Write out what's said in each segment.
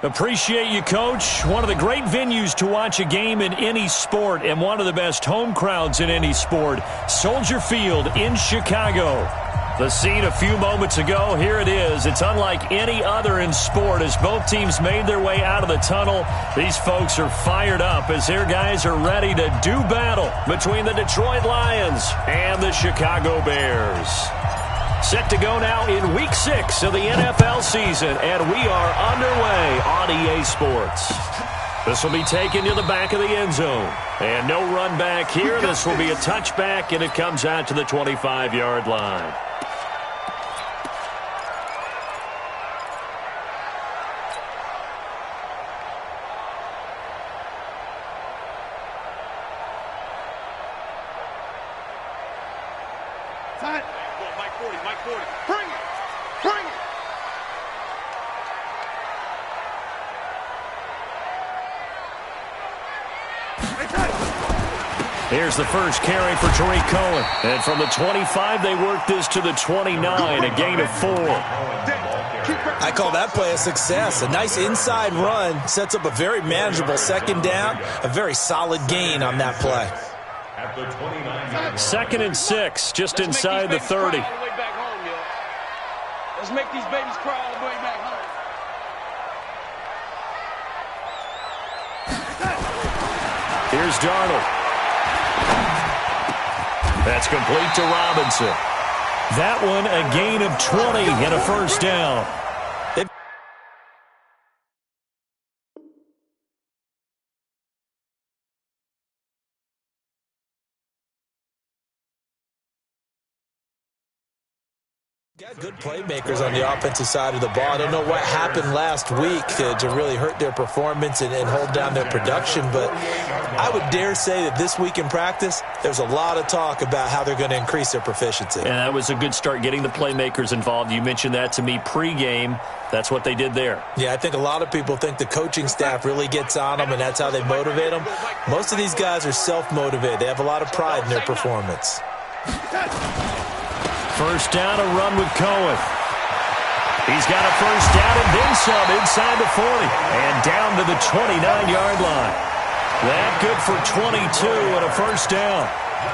Appreciate you, Coach. One of the great venues to watch a game in any sport and one of the best home crowds in any sport. Soldier Field in Chicago. The scene a few moments ago, here it is. It's unlike any other in sport as both teams made their way out of the tunnel. These folks are fired up as their guys are ready to do battle between the Detroit Lions and the Chicago Bears. Set to go now in Week 6 of the NFL season, and we are underway on EA Sports. This will be taken to the back of the end zone. And no run back here. This will be a touchback, and it comes out to the 25-yard line. Here's the first carry for Tariq Cohen. And from the 25, they work this to the 29, a gain of 4. I call that play a success. A nice inside run sets up a very manageable second down. A very solid gain on that play. 2nd and 6, just inside the 30. Let's make these babies cry all the way back home. Here's Darnold. That's complete to Robinson. That one a gain of 20 and a first down. Got good playmakers on the offensive side of the ball. I don't know what happened last week to really hurt their performance and hold down their production, but I would dare say that this week in practice, there's a lot of talk about how they're going to increase their proficiency. And that was a good start getting the playmakers involved. You mentioned that to me pregame. That's what they did there. Yeah, I think a lot of people think the coaching staff really gets on them, and that's how they motivate them. Most of these guys are self-motivated. They have a lot of pride in their performance. First down, a run with Cohen. He's got a first down and then some inside the 40. And down to the 29-yard line. That good for 22 and a first down.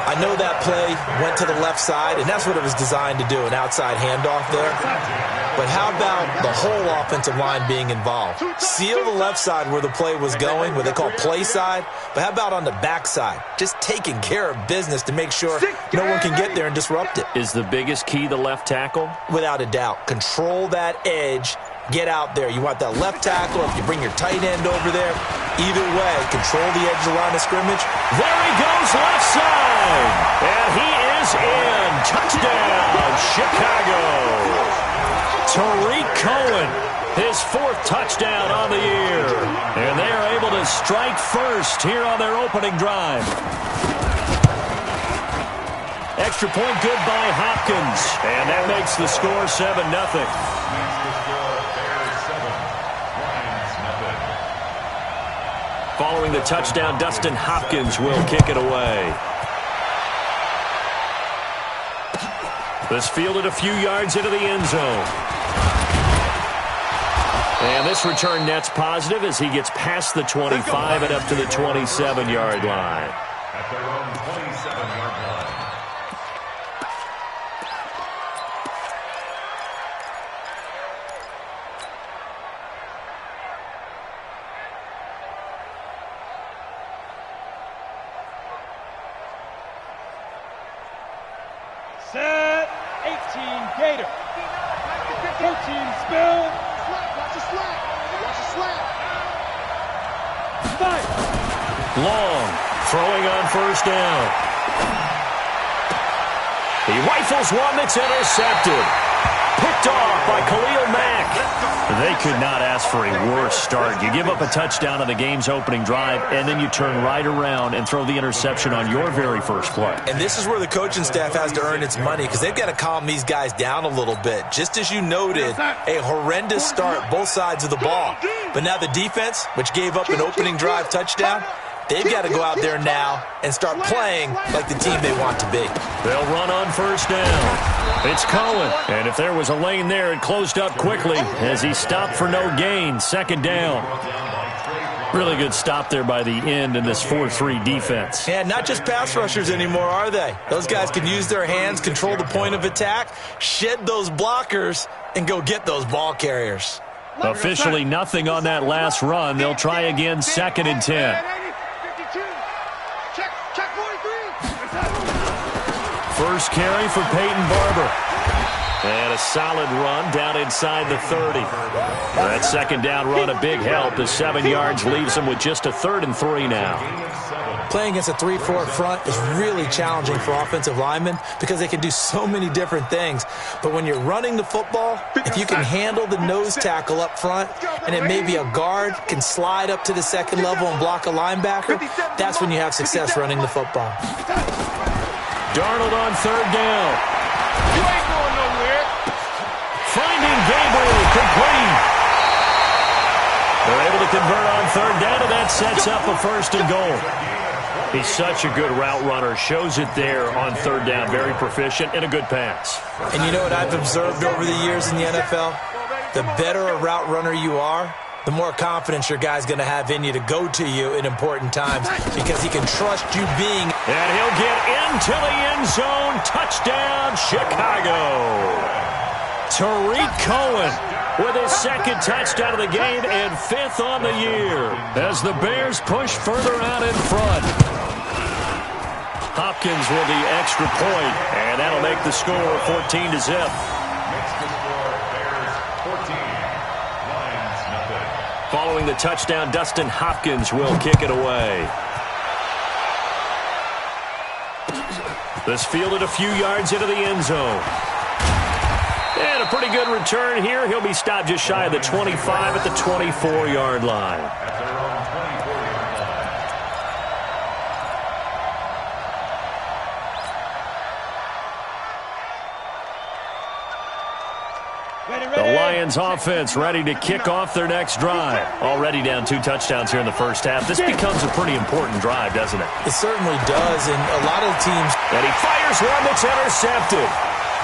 I know that play went to the left side, and that's what it was designed to do, an outside handoff there. But how about the whole offensive line being involved? Seal the left side where the play was going, what they call play side. But how about on the back side? Just taking care of business to make sure no one can get there and disrupt it. Is the biggest key the left tackle? Without a doubt. Control that edge. Get out there. You want that left tackle. If you bring your tight end over there, either way, control the edge of the line of scrimmage. There he goes, left side. And he is in. Touchdown, Chicago. Tariq Cohen, his 4th touchdown on the year. And they are able to strike first here on their opening drive. Extra point good by Hopkins. And that makes the score 7-0. Following the touchdown, Dustin Hopkins will kick it away. This fielded a few yards into the end zone. And this return net's positive as he gets past the 25 and up to the 27-yard line. At their own 27-yard line. Set, 18 Gator. 13 Spill. Watch the slap. Watch the slap. Fight. Long, throwing on first down. He rifles one that's intercepted. Picked off by Khalil Mack. They could not ask for a worse start. You give up a touchdown on the game's opening drive, and then you turn right around and throw the interception on your very first play. And this is where the coaching staff has to earn its money because they've got to calm these guys down a little bit. Just as you noted, a horrendous start both sides of the ball. But now the defense, which gave up an opening drive touchdown, They've got to go out there now and start playing like the team they want to be. They'll run on first down. It's Cohen. And if there was a lane there, it closed up quickly as he stopped for no gain. Second down. Really good stop there by the end in this 4-3 defense. Yeah, not just pass rushers anymore, are they? Those guys can use their hands, control the point of attack, shed those blockers, and go get those ball carriers. Officially nothing on that last run. They'll try again, 2nd and 10. First carry for Peyton Barber. And a solid run down inside the 30. That second down run, a big help. The 7 yards leaves them with just a 3rd and 3 now. Playing against a 3-4 front is really challenging for offensive linemen because they can do so many different things. But when you're running the football, if you can handle the nose tackle up front, and it may be a guard can slide up to the second level and block a linebacker, that's when you have success running the football. Darnold on 3rd down. You ain't going nowhere. Finding Gabriel, complete. They're able to convert on 3rd down, and that sets up a 1st and goal. He's such a good route runner. Shows it there on 3rd down. Very proficient and a good pass. And you know what I've observed over the years in the NFL? The better a route runner you are, the more confidence your guy's going to have in you to go to you in important times because he can trust you being. And he'll get into the end zone. Touchdown, Chicago. Tariq Cohen with his 2nd touchdown of the game and 5th on the year as the Bears push further out in front. Hopkins with the extra point, and that'll make the score 14-0. Following the touchdown, Dustin Hopkins will kick it away. This fielded a few yards into the end zone. And a pretty good return here. He'll be stopped just shy of the 25 at the 24-yard line. The Lions offense ready to kick off their next drive. Already down 2 touchdowns here in the first half. This becomes a pretty important drive, doesn't it? It certainly does, and a lot of teams. And he fires one that's intercepted.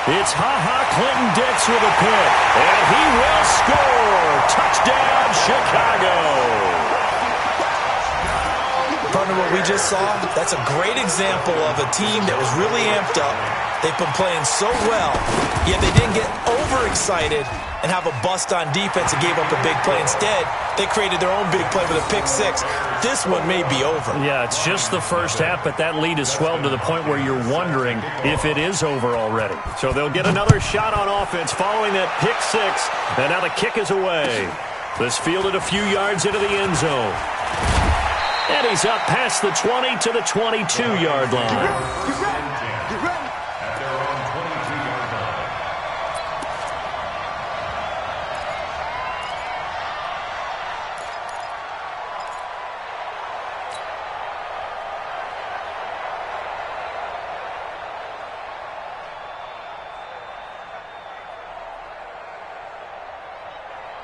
It's Clinton-Dix with a pick, and he will score. Touchdown, Chicago. Partner, what we just saw, that's a great example of a team that was really amped up. They've been playing so well, yet they didn't get overexcited and have a bust on defense and gave up a big play. Instead, they created their own big play with a pick 6. This one may be over. Yeah, it's just the first half, but that lead has swelled to the point where you're wondering if it is over already. So they'll get another shot on offense following that pick 6, and now the kick is away. This fielded a few yards into the end zone. And he's up past the 20 to the 22-yard line.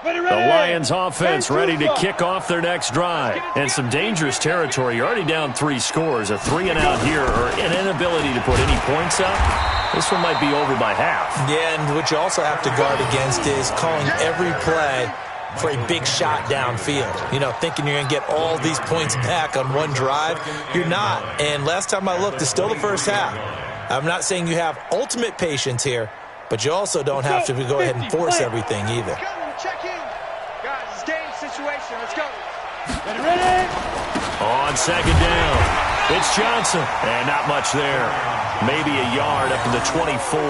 The Lions offense ready to kick off their next drive. And some dangerous territory. You're already down 3 scores. A 3-and-out here or an inability to put any points up. This one might be over by half. Yeah, and what you also have to guard against is calling every play for a big shot downfield. You know, thinking you're going to get all these points back on one drive. You're not. And last time I looked, it's still the first half. I'm not saying you have ultimate patience here, but you also don't have to go ahead and force everything either. Check in. Guys, it's game situation. Let's go. Ready? On 2nd down, it's Johnson. And not much there. Maybe a yard up to the 24.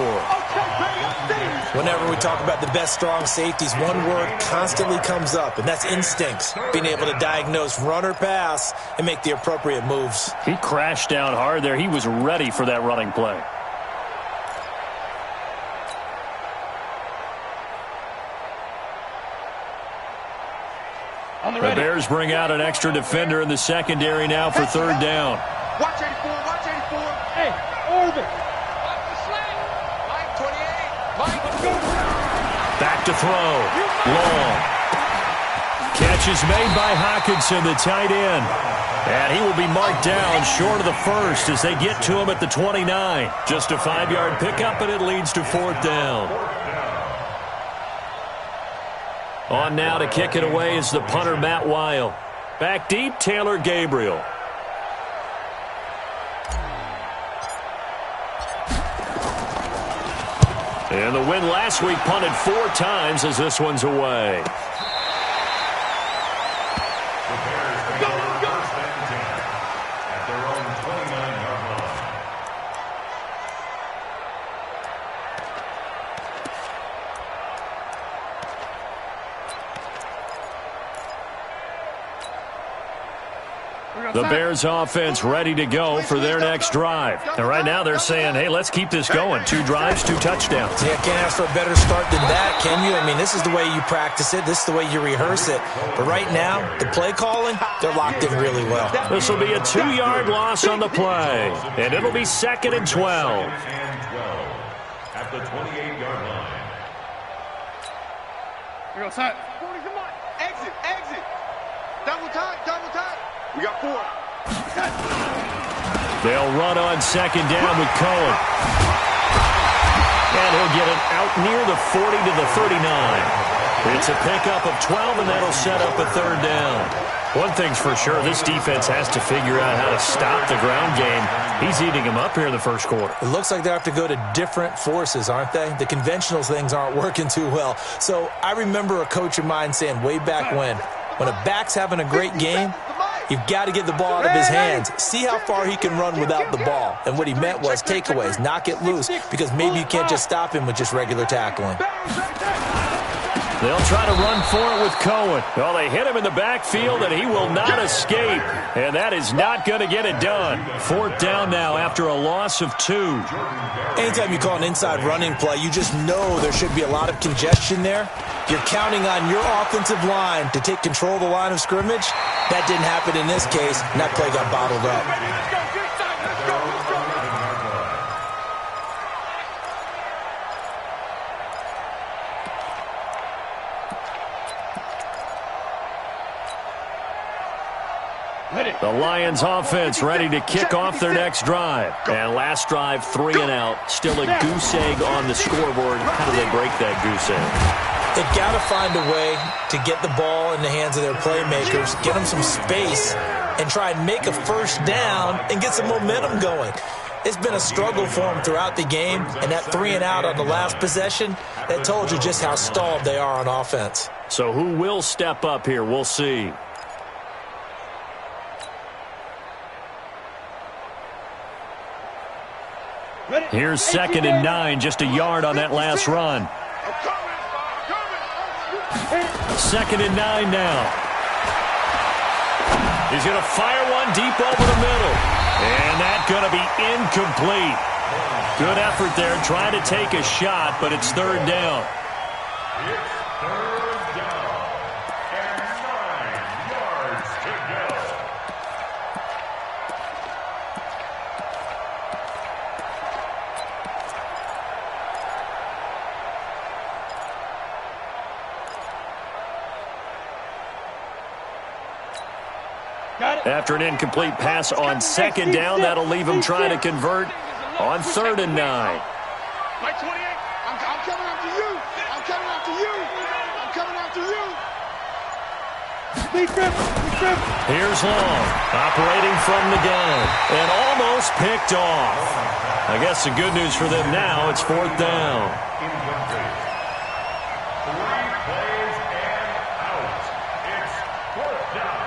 Whenever we talk about the best strong safeties, one word constantly comes up, and that's instincts. Being able to diagnose run or pass and make the appropriate moves. He crashed down hard there. He was ready for that running play. The Bears bring out an extra defender in the secondary now for 3rd down. Watch 84, watch 84. Hey, orbit. Watch the slant. Mike 28. Mike, let's go. Back to throw. Long. Catch catch is made by Hockenson, the tight end. And he will be marked down short of the first as they get to him at the 29. Just a 5-yard pickup, and it leads to 4th down. On now to kick it away is the punter, Matt Weil. Back deep, Taylor Gabriel. And the win last week punted 4 times as this one's away. The Bears offense ready to go for their next drive. And right now they're saying, hey, let's keep this going. 2 drives, 2 touchdowns. Yeah, can't ask for a better start than that, can you? I mean, this is the way you practice it. This is the way you rehearse it. But right now, the play calling, they're locked in really well. This will be a 2-yard loss on the play. And it'll be 2nd and 12. At the 28-yard line. Here goes Hut. Come on. Exit. Double time. We got 4. They'll run on 2nd down with Cohen. And he'll get it out near the 40 to the 39. It's a pickup of 12, and that'll set up a 3rd down. One thing's for sure, this defense has to figure out how to stop the ground game. He's eating them up here in the first quarter. It looks like they have to go to different forces, aren't they? The conventional things aren't working too well. So I remember a coach of mine saying way back when a back's having a great game, you've got to get the ball out of his hands. See how far he can run without the ball. And what he meant was takeaways, knock it loose, because maybe you can't just stop him with just regular tackling. They'll try to run for it with Cohen. Well, they hit him in the backfield, and he will not escape. And that is not going to get it done. 4th down now after a loss of 2. Anytime you call an inside running play, you just know there should be a lot of congestion there. You're counting on your offensive line to take control of the line of scrimmage. That didn't happen in this case, and that play got bottled up. The Lions offense ready to kick off their next drive. And last drive, 3 and out. Still a goose egg on the scoreboard. How do they break that goose egg? They've got to find a way to get the ball in the hands of their playmakers, get them some space, and try and make a 1st down and get some momentum going. It's been a struggle for them throughout the game, and that 3 and out on the last possession, that told you just how stalled they are on offense. So who will step up here? We'll see. Here's 2nd and 9, just a yard on that last run. 2nd and 9 now. He's going to fire one deep over the middle. And that's going to be incomplete. Good effort there, trying to take a shot, but it's 3rd down. It's 3rd down. And 9 yards to go. After an incomplete pass on 2nd down, that'll leave him trying to convert on 3rd and 9. Mike 28, I'm coming after you. I'm coming after you. I'm coming after you. Here's Long, operating from the gun, and almost picked off. I guess the good news for them now, it's 4th down. Incomplete. 3 plays and out. It's 4th down.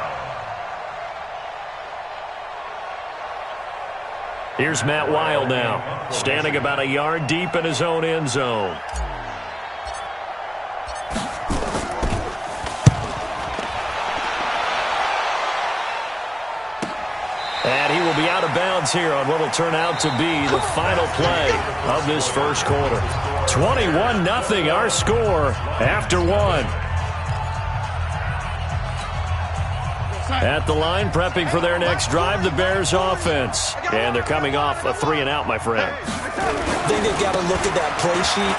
Here's Matt Weil now, standing about a yard deep in his own end zone. And he will be out of bounds here on what will turn out to be the final play of this first quarter. 21-0 our score after 1. At the line, prepping for their next drive, the Bears offense. And they're coming off a 3 and out, my friend. I think they've got to look at that play sheet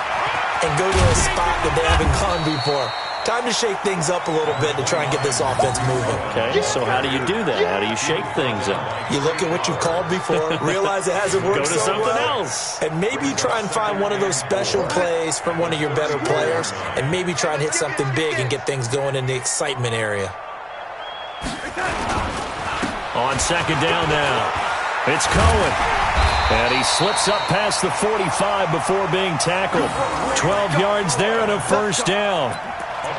and go to a spot that they haven't gone before. Time to shake things up a little bit to try and get this offense moving. Okay, so how do you do that? How do you shake things up? You look at what you've called before, realize it hasn't worked Go to so something well, else. and maybe you try and find one of those special plays from one of your better players, and maybe try and hit something big and get things going in the excitement area. On second down now, it's Cohen. And he slips up past the 45 before being tackled. 12 yards there and a first down.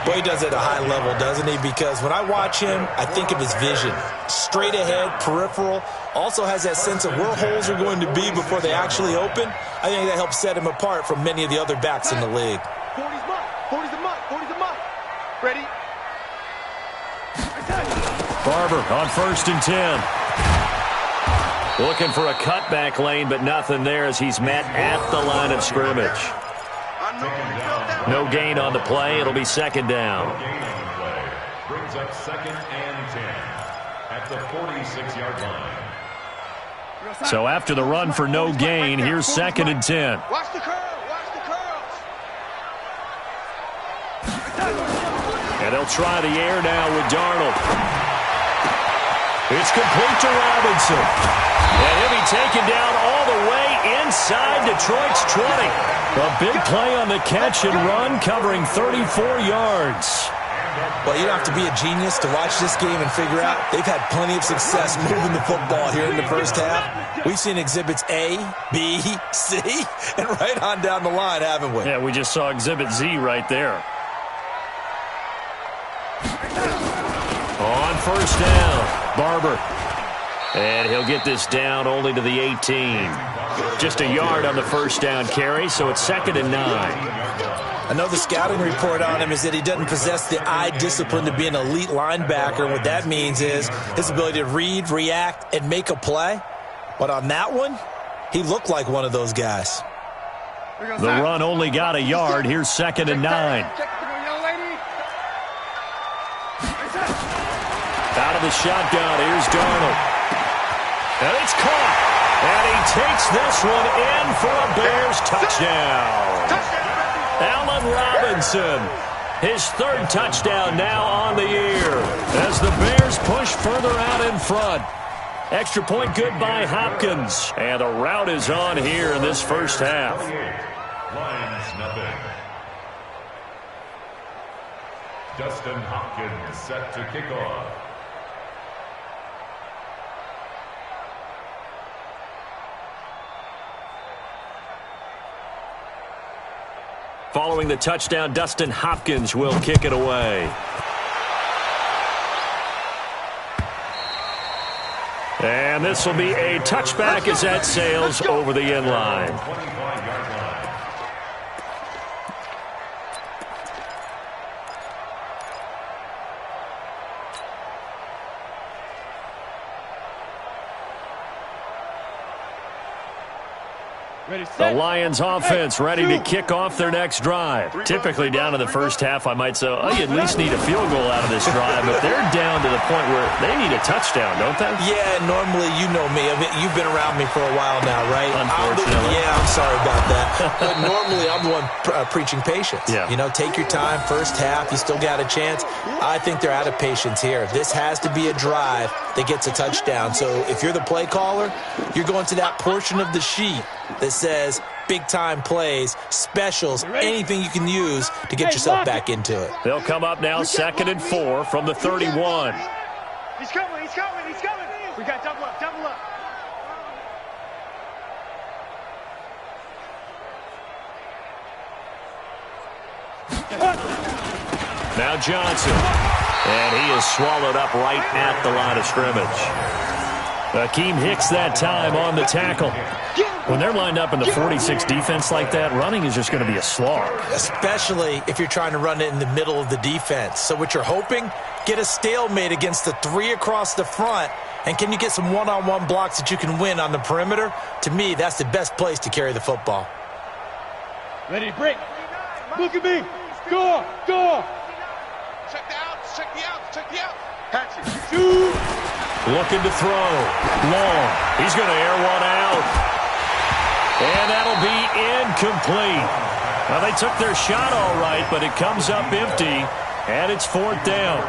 Boy, he does it at a high level, doesn't he? Because when I watch him, I think of his vision. Straight ahead, peripheral. Also has that sense of where holes are going to be before they actually open. I think that helps set him apart from many of the other backs in the league. 40's mud. 40's the mud. 40's the mud. Ready? Barber on 1st and 10. Looking for a cutback lane, but nothing there as he's met at the line of scrimmage. No gain on the play. It'll be second down. No gain on the play. Brings up 2nd and 10 at the 46-yard line. So after the run for no gain, here's 2nd and 10. Watch the curl. Watch the curls. And they'll try the air now with Darnold. It's complete to Robinson. And he'll be taken down all the way inside Detroit's 20. A big play on the catch and run, covering 34 yards. Well, you don't have to be a genius to watch this game and figure out they've had plenty of success moving the football here in the first half. We've seen exhibits A, B, C, and right on down the line, haven't we? Yeah, we just saw exhibit Z right there. On first down, Barber. And he'll get this down only to the 18. Just a yard on the first down carry, so it's 2nd and 9. I know the scouting report on him is that he doesn't possess the eye discipline to be an elite linebacker. What that means is his ability to read, react, and make a play. But on that one, he looked like one of those guys. The run only got a yard. Here's 2nd and 9. Out of the shotgun, here's Darnold. And it's caught. And he takes this one in for a Bears touchdown. Allen Robinson, his 3rd touchdown now on the year as the Bears push further out in front. Extra point good by Hopkins. And the route is on here in this first half. Lions nothing. Dustin Hopkins set to kick off. Following the touchdown, Dustin Hopkins will kick it away. And this will be a touchback as that sails over the end line. 25-yard line. The Lions offense ready to kick off their next drive. Typically down in the first half, I might say, oh, you at least need a field goal out of this drive, but they're down to the point where they need a touchdown, don't they? Yeah, normally, you know me. You've been around me for a while now, right? Unfortunately. I'm sorry about that. But normally, I'm the one preaching patience. Yeah. You know, take your time. First half, you still got a chance. I think they're out of patience here. This has to be a drive that gets a touchdown. So if you're the play caller, you're going to that portion of the sheet that says big-time plays, specials, anything you can use to get yourself back into it. They'll come up now 2nd and 4 from the 31. He's coming. He's coming. He's coming. We got double up. Double up. Now Johnson. And he is swallowed up right at the line of scrimmage. Akeem Hicks that time on the tackle. When they're lined up in the 46 defense like that, running is just going to be a slog. Especially if you're trying to run it in the middle of the defense. So what you're hoping, get a stalemate against the 3 across the front. And can you get some one-on-one blocks that you can win on the perimeter? To me, that's the best place to carry the football. Ready, break. Look at me. Go. Go. Check the outs. Check the outs. Check the outs. Patch it. Shoot. Looking to throw. Long. He's going to air one out. And that'll be incomplete. Well, they took their shot all right, but it comes up empty. And it's 4th down.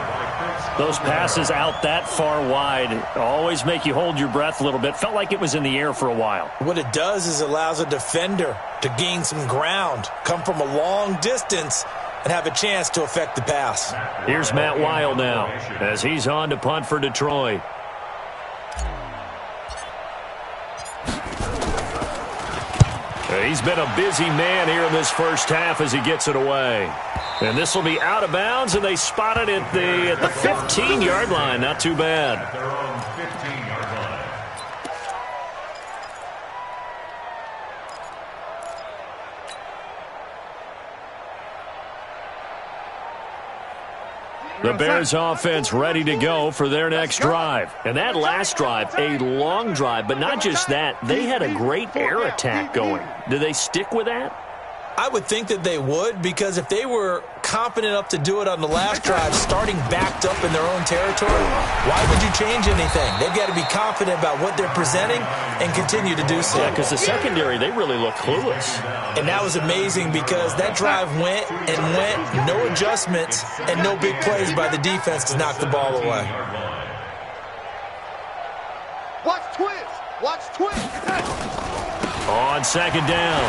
Those passes out that far wide always make you hold your breath a little bit. Felt like it was in the air for a while. What it does is it allows a defender to gain some ground, come from a long distance, and have a chance to affect the pass. Here's Matt Weil now as he's on to punt for Detroit. He's been a busy man here in this first half as he gets it away. And this will be out of bounds, and they spot it at the 15-yard line. Not too bad. Their own 15-yard line. The Bears offense ready to go for their next drive. And that last drive, a long drive, but not just that, they had a great air attack going. Do they stick with that? I would think that they would, because if they were confident enough to do it on the last drive, starting backed up in their own territory, why would you change anything? They've got to be confident about what they're presenting and continue to do so. Yeah, because the secondary, they really look clueless. And that was amazing because that drive went and went, no adjustments and no big plays by the defense to knock the ball away. Watch twins. Watch twins. On 2nd down,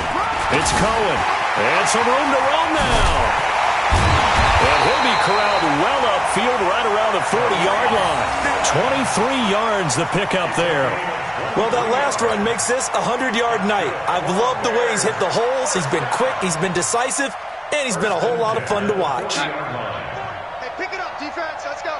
it's Cohen. And some room to roam now. And he'll be corralled well upfield right around the 40-yard line. 23 yards the pickup there. Well, that last run makes this a 100-yard night. I've loved the way he's hit the holes. He's been quick, he's been decisive, and he's been a whole lot of fun to watch. Hey, pick it up, defense. Let's go.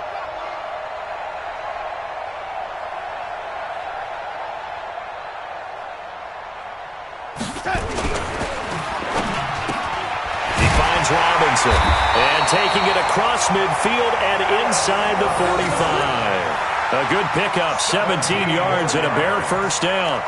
Robinson, and taking it across midfield and inside the 45. A good pickup, 17 yards and a Bear first down.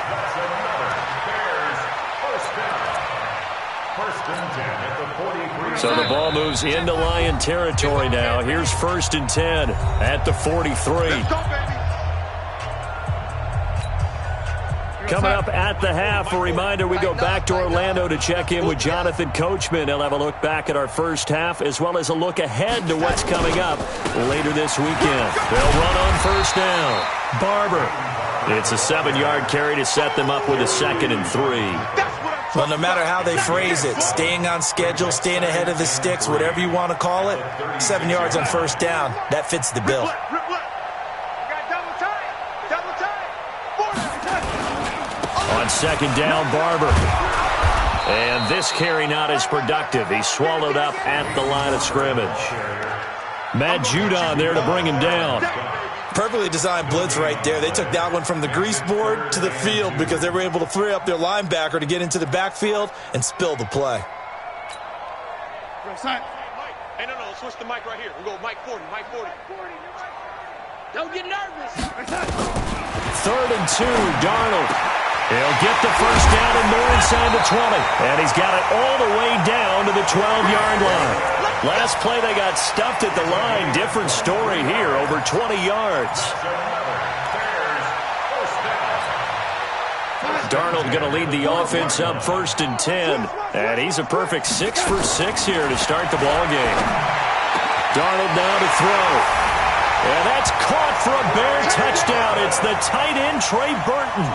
So the ball moves into Lion territory now. Here's 1st and 10 at the 43. Coming up at the half, a reminder, we go back to Orlando to check in with Jonathan Coachman. He'll have a look back at our first half as well as a look ahead to what's coming up later this weekend. They'll run on 1st down. Barber. It's a 7-yard carry to set them up with a 2nd and 3. Well, no matter how they phrase it, staying on schedule, staying ahead of the sticks, whatever you want to call it, 7 yards on 1st down, that fits the bill. On 2nd down, Barber. And this carry not as productive. He's swallowed up at the line of scrimmage. Matt Judon there to bring him down. Perfectly designed blitz right there. They took that one from the grease board to the field because they were able to free up their linebacker to get into the backfield and spill the play. Hey, no, switch the mic right here. We go Mike 40, Mike 40. Don't get nervous. 3rd and 2, Darnold. He'll get the first down and more inside the 20. And he's got it all the way down to the 12-yard line. Last play they got stuffed at the line. Different story here, over 20 yards. Darnold going to lead the offense up 1st and 10. And he's a perfect 6 for 6 here to start the ball game. Darnold now to throw. And that's caught for a Bear touchdown. It's the tight end, Trey Burton.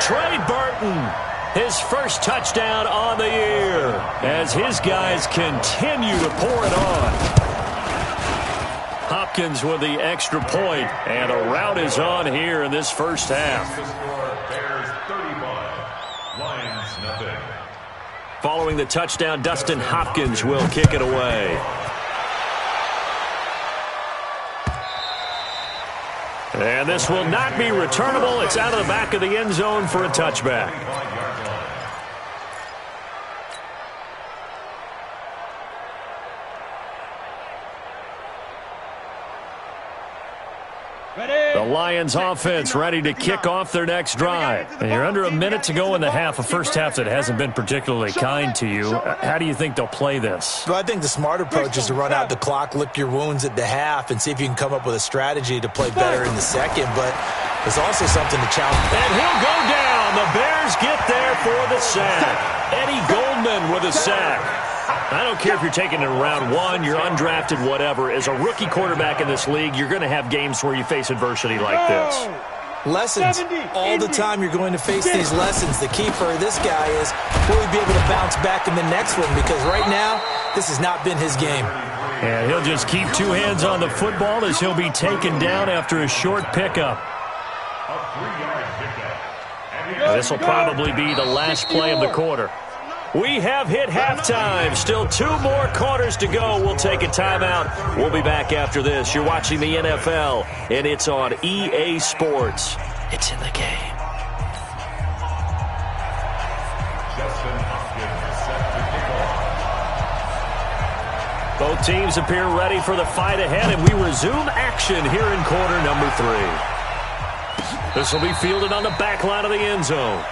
Trey Burton, his first touchdown on the year as his guys continue to pour it on. Hopkins with the extra point, and a rout is on here in this first half. Bears 35, Lions nothing. Following the touchdown, Dustin Hopkins will kick it away. And this will not be returnable. It's out of the back of the end zone for a touchback. The Lions offense ready to kick off their next drive. And you're under a minute to go in the half, a first half that hasn't been particularly kind to you. How do you think they'll play this? Well, I think the smart approach is to run out the clock, lick your wounds at the half, and see if you can come up with a strategy to play better in the second. But there's also something to challenge. And he'll go down. The Bears get there for the sack. Eddie Goldman with a sack. I don't care if you're taking it in round 1, you're undrafted, whatever. As a rookie quarterback in this league, you're going to have games where you face adversity like this. Lessons. All the time you're going to face these lessons. The key for this guy is, will he be able to bounce back in the next one? Because right now, this has not been his game. And he'll just keep 2 hands on the football as he'll be taken down after a short pickup. This will probably be the last play of the quarter. We have hit halftime. Still 2 more quarters to go. We'll take a timeout. We'll be back after this. You're watching the NFL, and it's on EA Sports. It's in the game. Both teams appear ready for the fight ahead, and we resume action here in quarter number 3. This will be fielded on the back line of the end zone.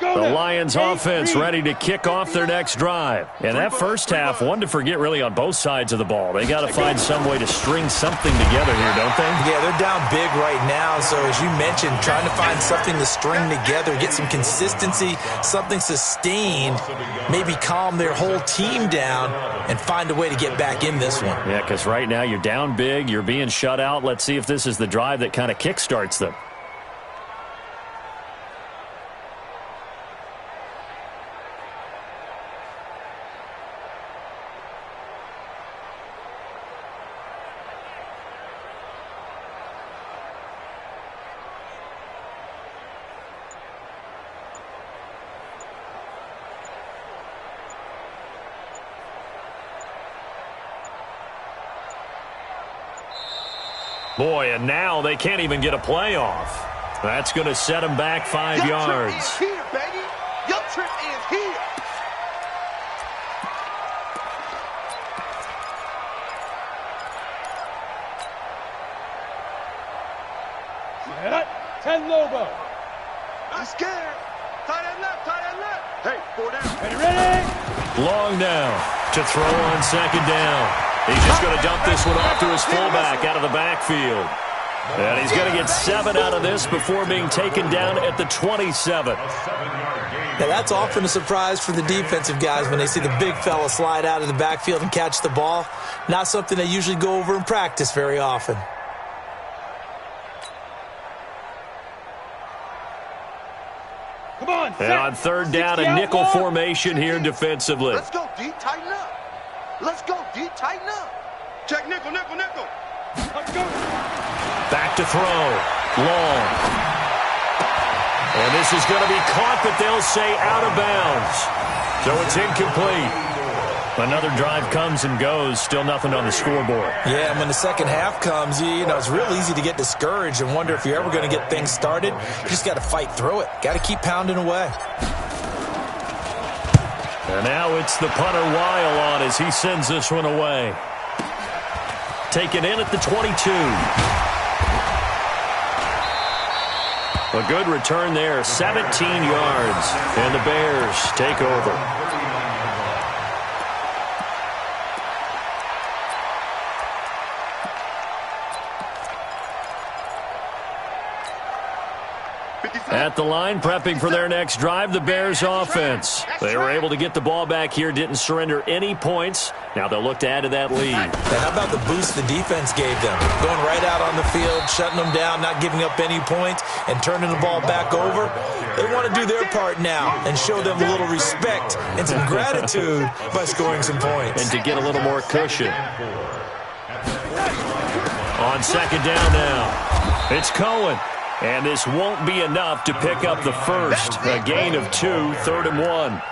The Lions offense ready to kick off their next drive. And that first half, one to forget really on both sides of the ball. They got to find some way to string something together here, don't they? Yeah, they're down big right now. So as you mentioned, trying to find something to string together, get some consistency, something sustained, maybe calm their whole team down and find a way to get back in this one. Yeah, because right now you're down big, you're being shut out. Let's see if this is the drive that kind of kickstarts them. Boy, and now they can't even get a play off. That's going to set them back 5 yards. Your trip is here, baby. Your trip is here. Set up. 10 Lobo. I'm scared. Tie that left. Hey, 4 down. Ready? Long down to throw on second down. He's just going to dump this one off to his fullback out of the backfield. And he's going to get 7 out of this before being taken down at the 27. Now, that's often a surprise for the defensive guys when they see the big fella slide out of the backfield and catch the ball. Not something they usually go over in practice very often. Come on, and on third down, a nickel formation here defensively. Let's go deep, tighten up. Let's go deep, tighten up. Check nickel. Let's go. Back to throw. Long. And this is going to be caught, but they'll say out of bounds. So it's incomplete. Another drive comes and goes. Still nothing on the scoreboard. Yeah, and when the second half comes, you know, it's real easy to get discouraged and wonder if you're ever going to get things started. You just got to fight through it. Got to keep pounding away. And now it's the punter Weil on as he sends this one away. Taken in at the 22. A good return there, 17 yards. And the Bears take over. At the line, prepping for their next drive, the Bears offense. They were able to get the ball back here, didn't surrender any points. Now they'll look to add to that lead. And how about the boost the defense gave them? Going right out on the field, shutting them down, not giving up any points, and turning the ball back over. They want to do their part now and show them a little respect and some gratitude by scoring some points. And to get a little more cushion. On second down now, it's Cohen. And this won't be enough to pick up the first. A gain of 2, 3rd and 1.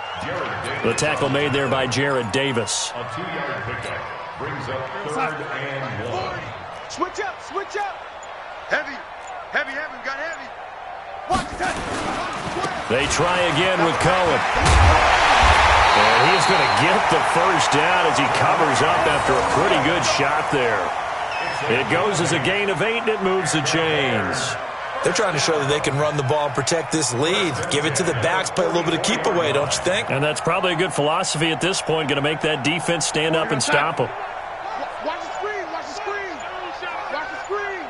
The tackle made there by Jared Davis. A 2-yard pickup brings up 3rd and 1. Switch up. Heavy. We got heavy. Watch that. They try again with Cohen. And he's going to get the first down as he covers up after a pretty good shot there. It goes as a gain of 8, and it moves the chains. They're trying to show that they can run the ball and protect this lead. Give it to the backs, play a little bit of keep away, don't you think? And that's probably a good philosophy at this point, going to make that defense stand up and stop them. Watch the screen, watch the screen. Watch the screen.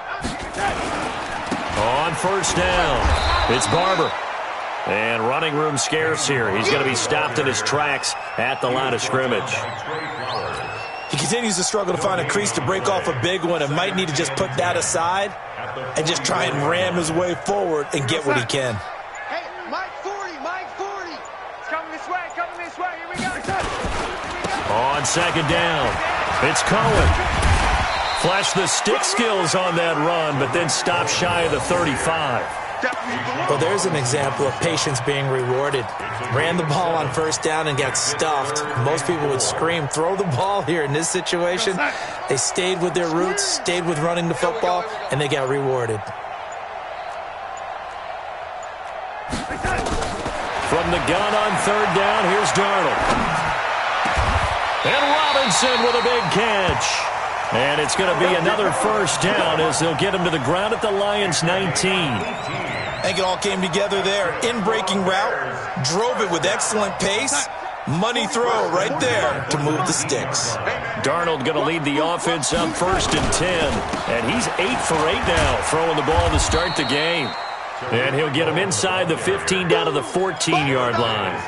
On first down, it's Barber. And running room scarce here. He's going to be stopped in his tracks at the line of scrimmage. He continues to struggle to find a crease to break off a big one and might need to just put that aside and just try and ram his way forward and get what he can. Hey, Mike 40, Mike 40. It's coming this way, Here we go. On second down, it's Cohen. Flash the stick skills on that run, but then stop shy of the 35. Well, there's an example of patience being rewarded. Ran the ball on first down and got stuffed. Most people would scream, throw the ball here. In this situation, they stayed with their roots, stayed with running the football, and they got rewarded. From the gun on third down, here's Darnold. And Robinson with a big catch. And it's going to be another first down as they'll get him to the ground at the Lions' 19. I think it all came together there. In-breaking route, drove it with excellent pace. Money throw right there to move the sticks. Darnold going to lead the offense up first and 10. And he's 8 for 8 now, throwing the ball to start the game. And he'll get him inside the 15 down to the 14-yard line.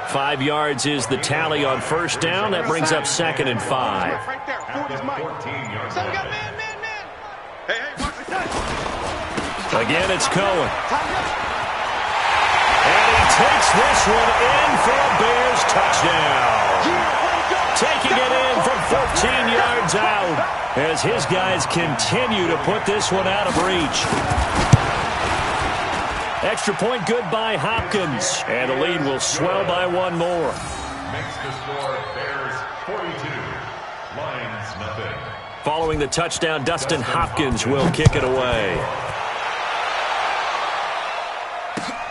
5 yards is the tally on first down. That brings up second and 5. Right there, 40's Mike. So we got man. Hey, watch the touch. Again, it's Cohen. And he takes this one in for a Bears touchdown. Taking it in from 14 yards out as his guys continue to put this one out of reach. Extra point good by Hopkins. And the lead will swell by one more. Makes the score Bears 42, Lions nothing. Following the touchdown, Dustin Hopkins will kick it away.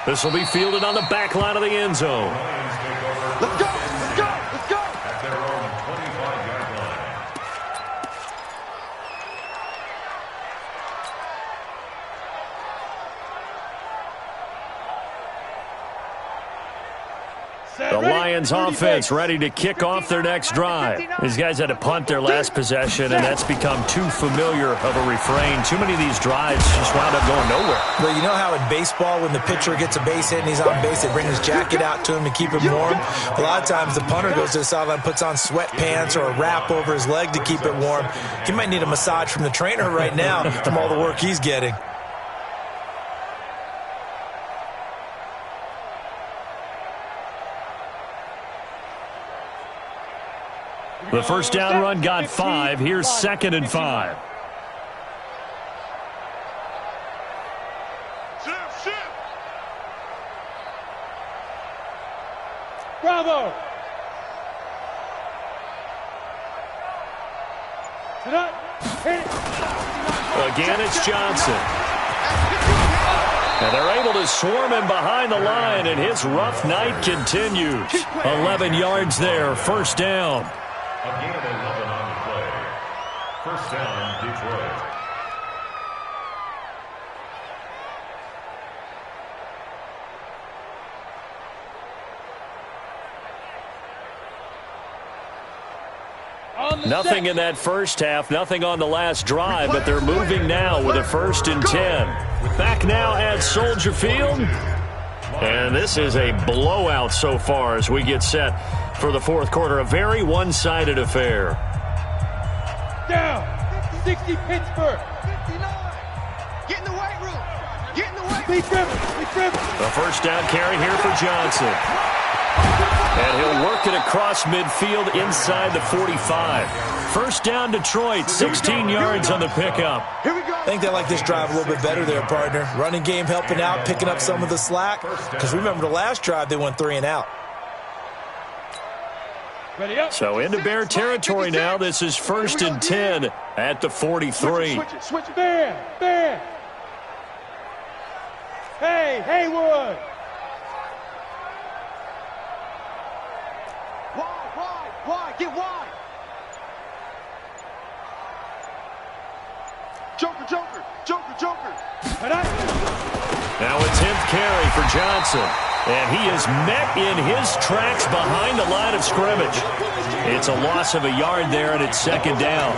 This will be fielded on the back line of the end zone. Let's go. At their own 25-yard line. The Lions offense ready to kick off their next drive. These guys had to punt their last possession, and that's become too familiar of a refrain. Too many of these drives just wound up going nowhere. Well, you know how in baseball when the pitcher gets a base hit and he's on base, they bring his jacket out to him to keep him warm? A lot of times the punter goes to the sideline, puts on sweatpants or a wrap over his leg to keep it warm. He might need a massage from the trainer right now from all the work he's getting. The first down run got 5. Here's second and 5. Bravo. Again, it's Johnson. And they're able to swarm him behind the line, and his rough night continues. 11 yards there, first down. Again, 11 on the play. First down, Detroit. Nothing in that first half, nothing on the last drive, but they're moving now with a first and 10. Back now at Soldier Field. And this is a blowout so far as we get set for the fourth quarter. A very one-sided affair. Down. 60 Pittsburgh. 59. Get in the weight room. Get in the weight room. Be driven. A first down carry here for Johnson. And he'll work it across midfield inside the 45. First down, Detroit, 16 yards on the pickup. Here we go. I think they like this drive a little bit better there, partner. Running game helping out, picking up some of the slack. Because remember, the last drive, they went 3 and out. Ready up. So into Bear territory now. This is first and 10 at the 43. Switch it. Bear. Hey, Haywood. Wide. Get wide. Joker, Joker, Joker, Joker. Now a 10th carry for Johnson. And he is met in his tracks behind the line of scrimmage. It's a loss of a yard there, and it's second down.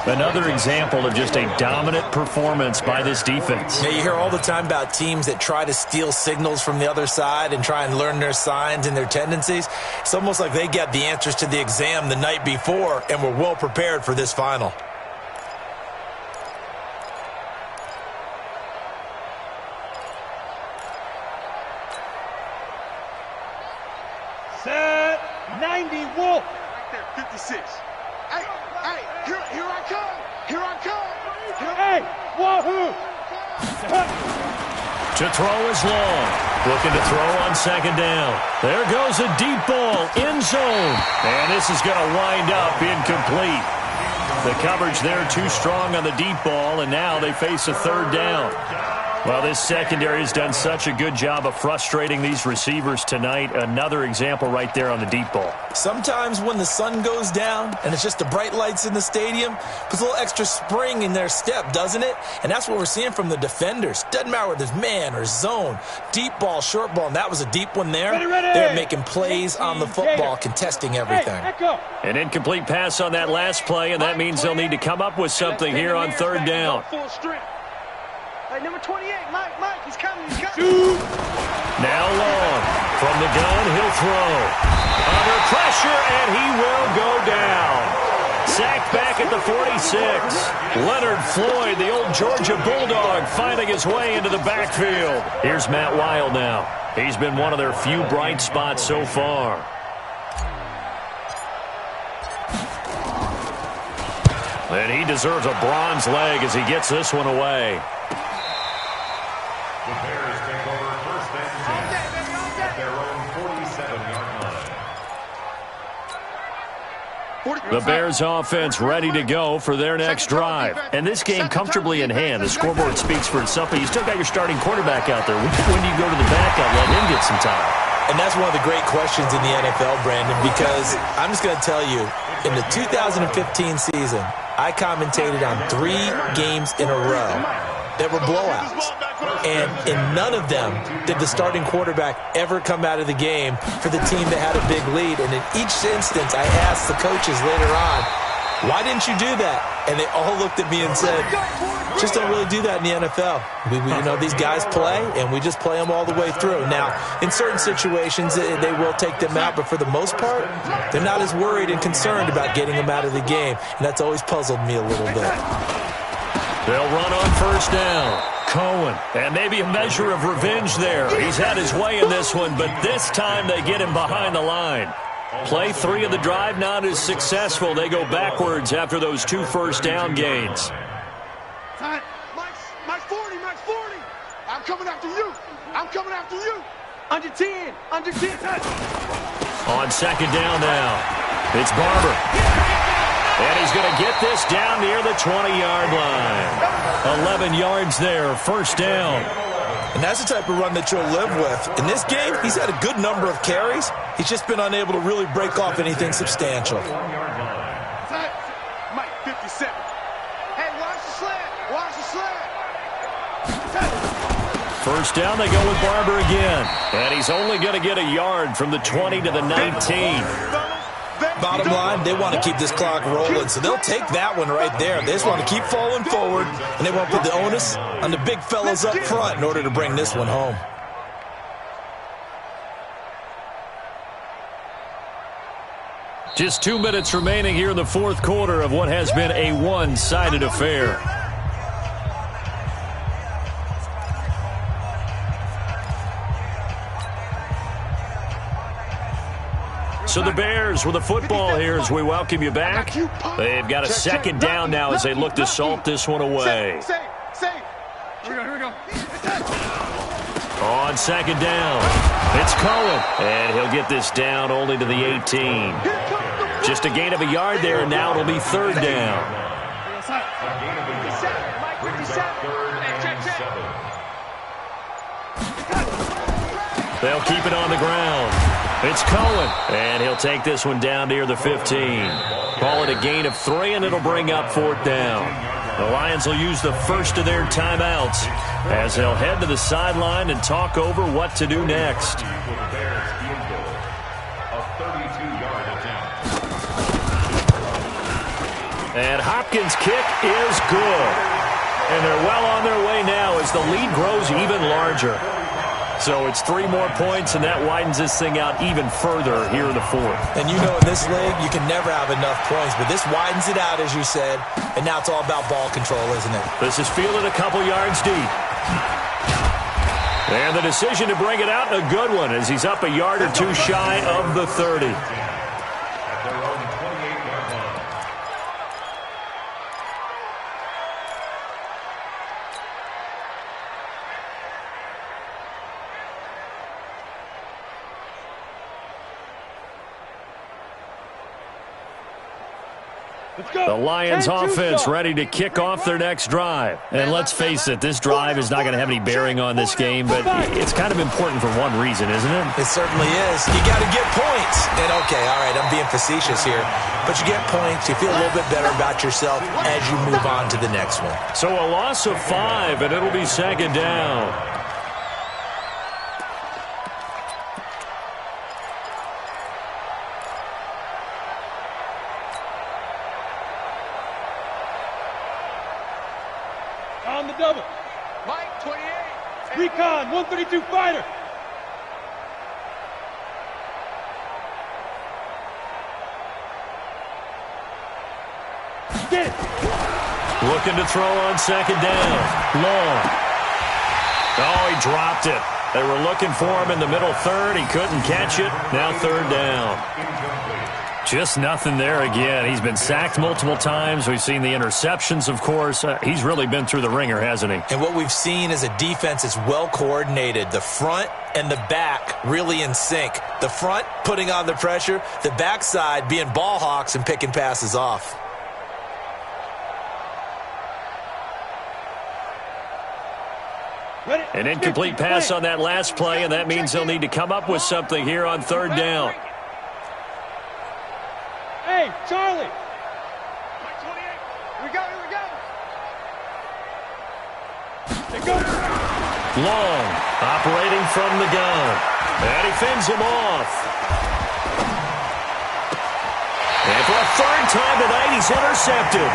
Another example of just a dominant performance by this defense. Yeah, you hear all the time about teams that try to steal signals from the other side and try and learn their signs and their tendencies. It's almost like they get the answers to the exam the night before and were well prepared for this final. Set 90 Wolf. Right there, 56. Hey, here I come. Here I come. Hey, wahoo. To throw is long. Looking to throw on second down. There goes a deep ball, end zone. And this is going to wind up incomplete. The coverage there too strong on the deep ball, and now they face a third down. Well, this secondary has done such a good job of frustrating these receivers tonight. Another example right there on the deep ball. Sometimes when the sun goes down and it's just the bright lights in the stadium, puts a little extra spring in their step, doesn't it? And that's what we're seeing from the defenders. Doesn't matter whether it's man or zone, deep ball, short ball, and that was a deep one there. Ready. They're making plays on the football, contesting everything. An incomplete pass on that last play, and that means they'll need to come up with something here on third down. Hey, number 28, Mike, he's coming. Now long. From the gun, he'll throw. Under pressure, and he will go down. Sacked back at the 46. Leonard Floyd, the old Georgia Bulldog, finding his way into the backfield. Here's Matt Wild now. He's been one of their few bright spots so far. And he deserves a bronze leg as he gets this one away. The Bears take over first and 10 at their own 47-yard line. The Bears offense ready to go for their next drive. And this game comfortably in hand. The scoreboard speaks for itself, but you still got your starting quarterback out there. When do you go to the backup, let him get some time? And that's one of the great questions in the NFL, Brandon, because I'm just going to tell you, in the 2015 season, I commentated on 3 games in a row that were blowouts. And in none of them did the starting quarterback ever come out of the game for the team that had a big lead. And in each instance, I asked the coaches later on, why didn't you do that? And they all looked at me and said, just don't really do that in the NFL. You know, these guys play, and we just play them all the way through. Now, in certain situations, they will take them out, but for the most part, they're not as worried and concerned about getting them out of the game. And that's always puzzled me a little bit. They'll run on first down. Cohen, and maybe a measure of revenge there. He's had his way in this one, but this time they get him behind the line. Play 3 of the drive not as successful. They go backwards after those 2 first down gains. Mike 40. I'm coming after you. Under 10. On second down now, it's Barber. And he's going to get this down near the 20-yard line. 11 yards there, first down. And that's the type of run that you'll live with. In this game, he's had a good number of carries. He's just been unable to really break off anything substantial. Mike 57. Hey, watch the slant. First down, they go with Barber again. And he's only going to get a yard from the 20 to the 19. Bottom line, they want to keep this clock rolling, so they'll take that one right there. They just want to keep falling forward, and they want to put the onus on the big fellas up front in order to bring this one home. Just 2 minutes remaining here in the fourth quarter of what has been a one-sided affair. So the Bears with the football here as we welcome you back. They've got a second down now as they look to salt this one away. Here we go. On second down, it's Cohen. And he'll get this down only to the 18. Just a gain of a yard there, and now it'll be third down. They'll keep it on the ground. It's Cohen, and he'll take this one down near the 15. Call it a gain of 3, and it'll bring up fourth down. The Lions will use the first of their timeouts as they'll head to the sideline and talk over what to do next. And Hopkins' kick is good. And they're well on their way now as the lead grows even larger. So it's 3 more points, and that widens this thing out even further here in the fourth. And you know in this league, you can never have enough points, but this widens it out, as you said, and now it's all about ball control, isn't it? This is fielded a couple yards deep. And the decision to bring it out, a good one, as he's up a yard or 2 shy of the 30. The Lions offense ready to kick off their next drive. And let's face it, this drive is not going to have any bearing on this game, but it's kind of important for one reason, isn't it? It certainly is. You got to get points. And okay, all right, I'm being facetious here, but you get points, you feel a little bit better about yourself as you move on to the next one. So a loss of 5, and it'll be second down. On the double. Mike, 28. Recon, 132 fighter. Get it. Looking to throw on second down. Long. Oh, he dropped it. They were looking for him in the middle third. He couldn't catch it. Now third down. Just nothing there again. He's been sacked multiple times. We've seen the interceptions, of course. He's really been through the ringer, hasn't he? And what we've seen is a defense that's well coordinated. The front and the back really in sync. The front putting on the pressure. The backside being ball hawks and picking passes off. An incomplete pass on that last play, and that means they'll need to come up with something here on third down. Hey, Charlie. Mike, 28. Here we go, here we go. They go. Long, operating from the gun. And he fends him off. And for a third time tonight, he's intercepted.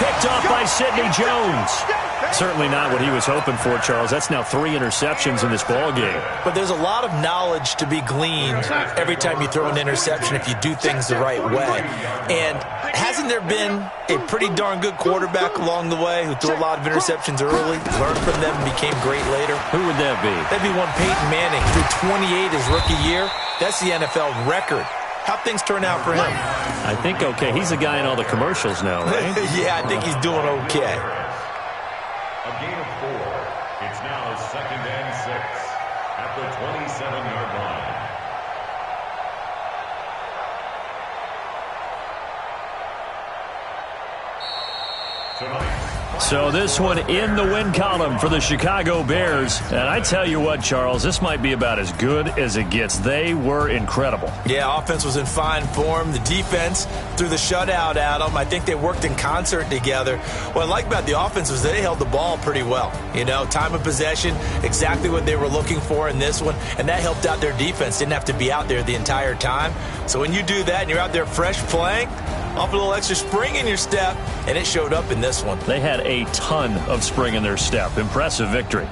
Picked off by Sidney Jones. Certainly not what he was hoping for, Charles. That's now 3 interceptions in this ball game. But there's a lot of knowledge to be gleaned every time you throw an interception if you do things the right way. And hasn't there been a pretty darn good quarterback along the way who threw a lot of interceptions early, learned from them, and became great later? Who would that be? That'd be one Peyton Manning, threw 28 his rookie year. That's the NFL record. How'd things turn out for him? I think okay. He's the guy in all the commercials now, right? Yeah, I think he's doing okay. A gain of 4. It's now 2nd and 6 at the 27-yard line. So this one in the win column for the Chicago Bears. And I tell you what, Charles, this might be about as good as it gets. They were incredible. Yeah, offense was in fine form. The defense threw the shutout at them. I think they worked in concert together. What I like about the offense was they held the ball pretty well. You know, time of possession, exactly what they were looking for in this one. And that helped out their defense. Didn't have to be out there the entire time. So when you do that and you're out there fresh playing, off a little extra spring in your step, and it showed up in this one. They had a ton of spring in their step. Impressive victory.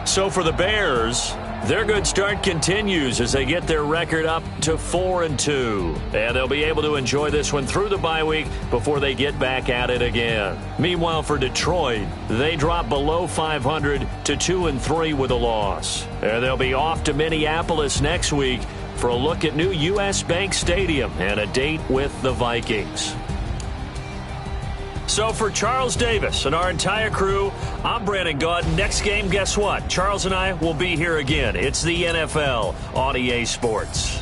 So for the Bears, their good start continues as they get their record up to 4-2. And they'll be able to enjoy this one through the bye week before they get back at it again. Meanwhile, for Detroit, they drop below 500 to 2-3 with a loss. And they'll be off to Minneapolis next week for a look at new U.S. Bank Stadium and a date with the Vikings. So for Charles Davis and our entire crew, I'm Brandon Gaudin. Next game, guess what? Charles and I will be here again. It's the NFL on EA Sports.